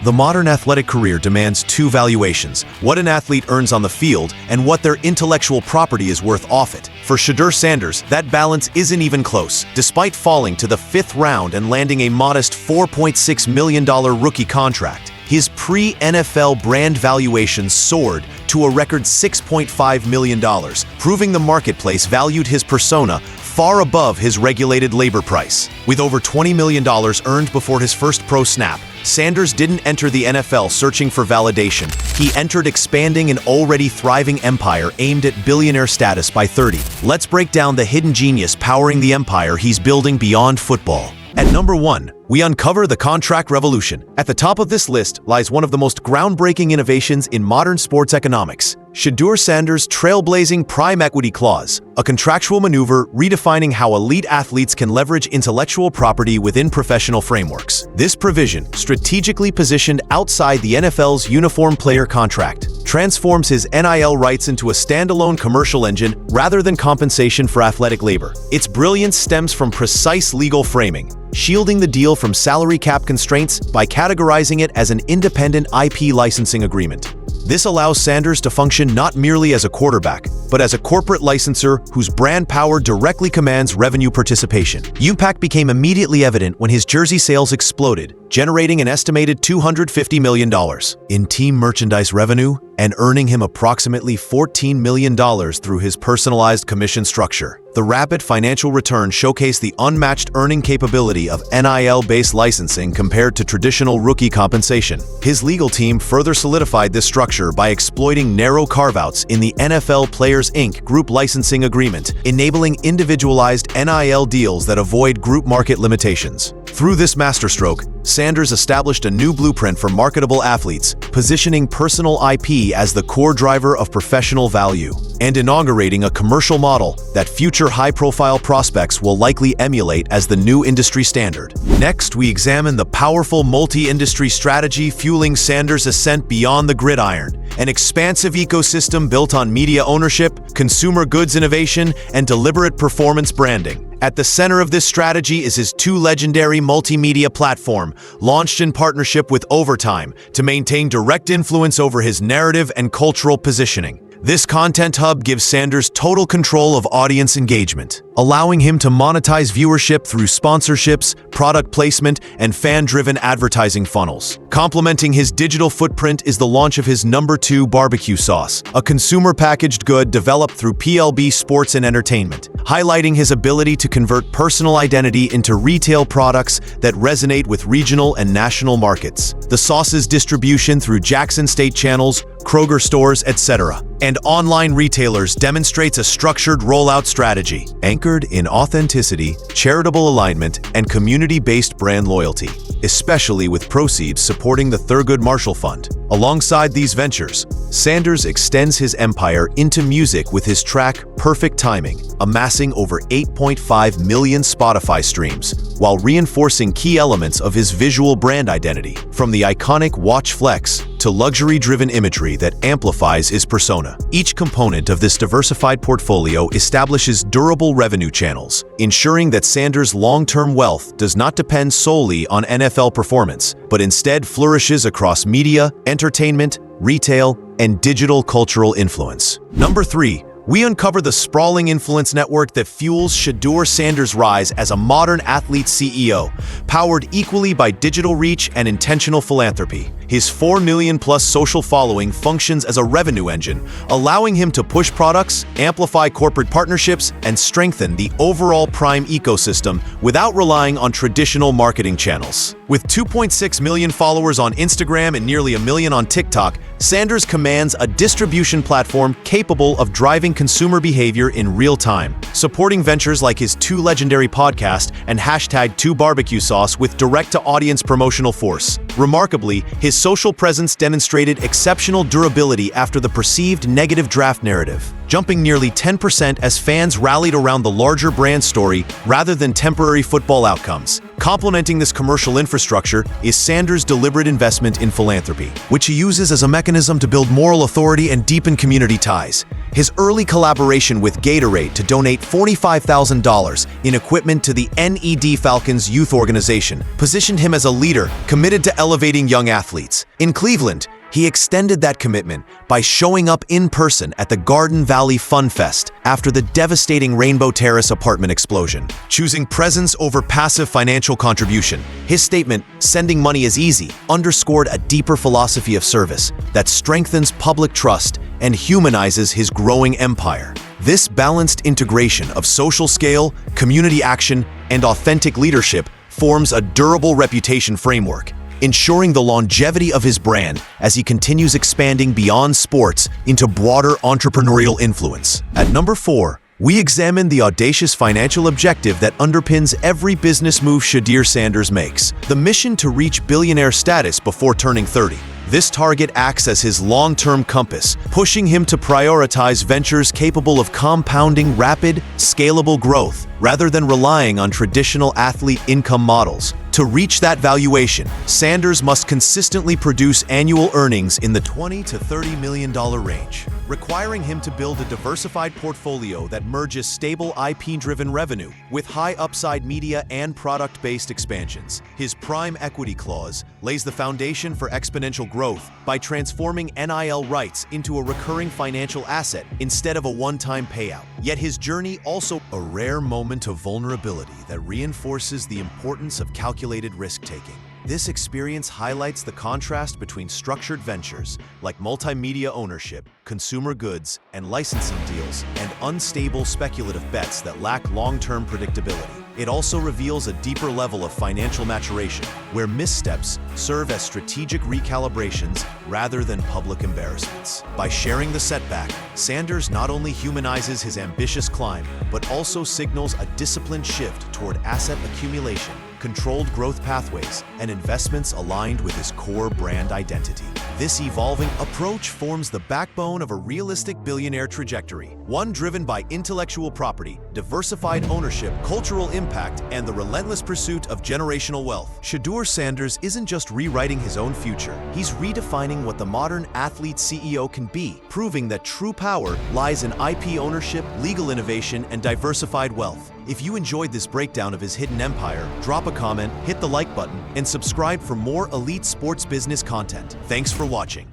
The modern athletic career demands two valuations: what an athlete earns on the field and what their intellectual property is worth off it. For Shedeur Sanders, that balance isn't even close. Despite falling to the 5th round and landing a modest $4.6 million rookie contract, his pre-NFL brand valuation soared to a record $6.5 million, proving the marketplace valued his persona far above his regulated labor price. With over $20 million earned before his first pro snap, Sanders didn't enter the NFL searching for validation. He entered expanding an already thriving empire aimed at billionaire status by 30. Let's break down the hidden genius powering the empire he's building beyond football. At number 1, we uncover the contract revolution. At the top of this list lies one of the most groundbreaking innovations in modern sports economics: Shedeur Sanders' trailblazing prime equity clause, a contractual maneuver redefining how elite athletes can leverage intellectual property within professional frameworks. This provision, strategically positioned outside the NFL's uniform player contract, transforms his NIL rights into a standalone commercial engine rather than compensation for athletic labor. Its brilliance stems from precise legal framing, shielding the deal from salary cap constraints by categorizing it as an independent IP licensing agreement. This allows Sanders to function not merely as a quarterback, but as a corporate licensor whose brand power directly commands revenue participation. Impact became immediately evident when his jersey sales exploded, generating an estimated $250 million in team merchandise revenue and earning him approximately $14 million through his personalized commission structure. The rapid financial return showcased the unmatched earning capability of NIL-based licensing compared to traditional rookie compensation. His legal team further solidified this structure by exploiting narrow carve-outs in the NFL Players Inc. group licensing agreement, enabling individualized NIL deals that avoid group market limitations. Through this masterstroke, Sanders established a new blueprint for marketable athletes, positioning personal IP as the core driver of professional value, and inaugurating a commercial model that future high-profile prospects will likely emulate as the new industry standard. Next, we examine the powerful multi-industry strategy fueling Sanders' ascent beyond the gridiron, an expansive ecosystem built on media ownership, consumer goods innovation, and deliberate performance branding. At the center of this strategy is his two legendary multimedia platform, launched in partnership with Overtime to maintain direct influence over his narrative and cultural positioning. This content hub gives Sanders total control of audience engagement, allowing him to monetize viewership through sponsorships, product placement, and fan-driven advertising funnels. Complementing his digital footprint is the launch of his #2 BBQ Sauce, a consumer packaged good developed through PLB Sports and Entertainment, highlighting his ability to convert personal identity into retail products that resonate with regional and national markets. The sauce's distribution through Jackson State channels, Kroger stores, etc., and online retailers demonstrates a structured rollout strategy, anchored in authenticity, charitable alignment, and community-based brand loyalty, especially with proceeds supporting the Thurgood Marshall Fund. Alongside these ventures, Sanders extends his empire into music with his track Perfect Timing, amassing over 8.5 million Spotify streams, while reinforcing key elements of his visual brand identity, from the iconic watch flex to luxury-driven imagery that amplifies his persona. Each component of this diversified portfolio establishes durable revenue channels, ensuring that Sanders' long-term wealth does not depend solely on NFL performance, but instead flourishes across media, entertainment, retail, and digital cultural influence. Number 3. We uncover the sprawling influence network that fuels Shedeur Sanders' rise as a modern athlete CEO, powered equally by digital reach and intentional philanthropy. His 4 million-plus social following functions as a revenue engine, allowing him to push products, amplify corporate partnerships, and strengthen the overall Prime ecosystem without relying on traditional marketing channels. With 2.6 million followers on Instagram and nearly 1 million on TikTok, Sanders commands a distribution platform capable of driving consumer behavior in real time, supporting ventures like his 2 legendary podcasts and #2BBQ Sauce with direct-to-audience promotional force. Remarkably, his social presence demonstrated exceptional durability after the perceived negative draft narrative. jumping nearly 10% as fans rallied around the larger brand story rather than temporary football outcomes. Complementing this commercial infrastructure is Sanders' deliberate investment in philanthropy, which he uses as a mechanism to build moral authority and deepen community ties. His early collaboration with Gatorade to donate $45,000 in equipment to the NED Falcons youth organization positioned him as a leader committed to elevating young athletes. In Cleveland, he extended that commitment by showing up in person at the Garden Valley Fun Fest after the devastating Rainbow Terrace apartment explosion. Choosing presence over passive financial contribution, his statement, "Sending money is easy," underscored a deeper philosophy of service that strengthens public trust and humanizes his growing empire. This balanced integration of social scale, community action, and authentic leadership forms a durable reputation framework, ensuring the longevity of his brand as he continues expanding beyond sports into broader entrepreneurial influence. At number 4, we examine the audacious financial objective that underpins every business move Shedeur Sanders makes: the mission to reach billionaire status before turning 30. This target acts as his long-term compass, pushing him to prioritize ventures capable of compounding rapid, scalable growth rather than relying on traditional athlete income models. To reach that valuation, Sanders must consistently produce annual earnings in the $20 to $30 million range, requiring him to build a diversified portfolio that merges stable IP-driven revenue with high upside media and product-based expansions. His prime equity clause lays the foundation for exponential growth by transforming NIL rights into a recurring financial asset instead of a one-time payout. Yet his journey also a rare moment of vulnerability that reinforces the importance of calculated risk-taking. This experience highlights the contrast between structured ventures like multimedia ownership, consumer goods, and licensing deals, and unstable speculative bets that lack long-term predictability. It also reveals a deeper level of financial maturation, where missteps serve as strategic recalibrations rather than public embarrassments. By sharing the setback, Sanders not only humanizes his ambitious climb, but also signals a disciplined shift toward asset accumulation, controlled growth pathways, and investments aligned with his core brand identity. This evolving approach forms the backbone of a realistic billionaire trajectory, one driven by intellectual property, diversified ownership, cultural impact, and the relentless pursuit of generational wealth. Shedeur Sanders isn't just rewriting his own future, he's redefining what the modern athlete CEO can be, proving that true power lies in IP ownership, legal innovation, and diversified wealth. If you enjoyed this breakdown of his hidden empire, drop a comment, hit the like button, and subscribe for more elite sports business content. Thanks for watching.